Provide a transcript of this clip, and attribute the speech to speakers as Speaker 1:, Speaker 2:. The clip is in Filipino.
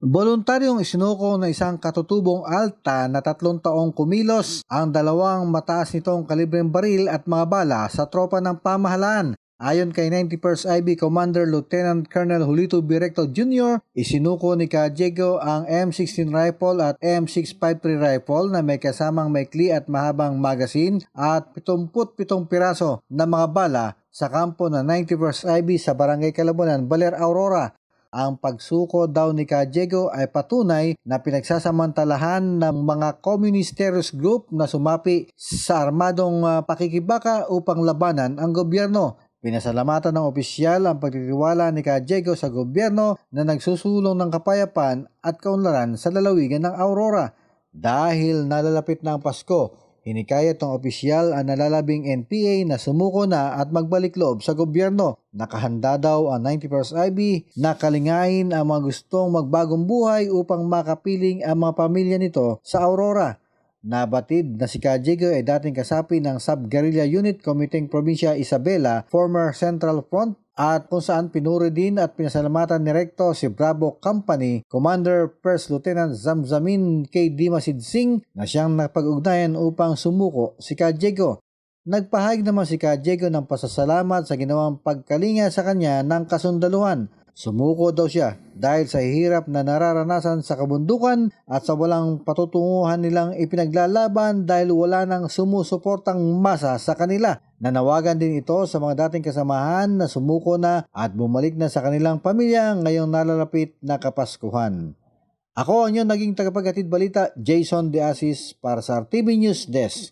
Speaker 1: Voluntaryong isinuko ng isang katutubong Alta na 3 taong kumilos ang 2 mataas nitong kalibreng baril at mga bala sa tropa ng pamahalaan. Ayon kay 91st IB Commander Lieutenant Colonel Julito Directo Jr., isinuko ni Diego ang M16 rifle at M653 rifle na may kasamang maikli at mahabang magasin at 77 piraso na mga bala sa kampo ng 91st IB sa Barangay Kalabunan, Baler, Aurora. Ang pagsuko daw ni Diego ay patunay na pinagsasamantalahan ng mga communist terrorist group na sumapi sa armadong pakikibaka upang labanan ang gobyerno. Pinasalamatan ng opisyal ang pagtitiwala ni Diego sa gobyerno na nagsusulong ng kapayapaan at kaunlaran sa lalawigan ng Aurora. Dahil nalalapit na ang Pasko, hinikayat ng opisyal ang nalalabing NPA na sumuko na at magbalik loob sa gobyerno. Nakahanda daw ang 91st IB na kalingain ang mga gustong magbagong buhay upang makapiling ang mga pamilya nito sa Aurora. Nabatid na si Diego ay dating kasapi ng Sub-Guerrilla Unit Committing Provincia Isabela, former Central Front, at kung saan pinuri din at pinasalamatan ni Recto si Bravo Company Commander First Lieutenant Zamzamin K. Dimasid Singh na siyang napag-ugnayan upang sumuko si Diego. Nagpahayag naman si Diego ng pasasalamat sa ginawang pagkalinga sa kanya ng kasundaluhan. Sumuko daw siya dahil sa hirap na nararanasan sa kabundukan at sa walang patutunguhan nilang ipinaglalaban dahil wala nang sumusuportang masa sa kanila. Nanawagan din ito sa mga dating kasamahan na sumuko na at bumalik na sa kanilang pamilya ngayong nalalapit na Kapaskuhan. Ako ang inyong naging tagapaghatid balita, Jason De Asis para sa RTV News Desk.